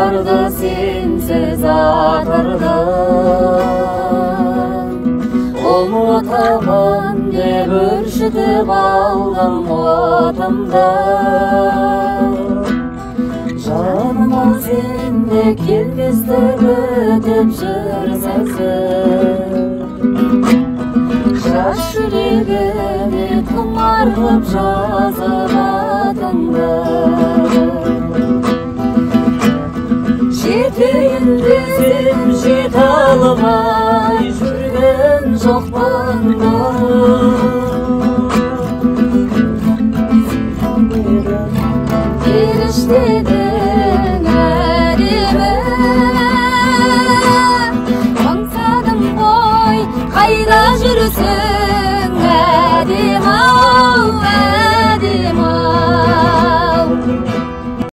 барды сенсіз атырдым. Ұмытамын деп үршітіп алғым отымды. Жаныма сен де келместіп өтіп жүрсәсің. Жас жүрегіме тұмар қып жазып атыңды. Жетейін десем жете алмай жүрген жоқпын періштедің әдемі. Аңсадым ғой қайда жүрсің әдемі.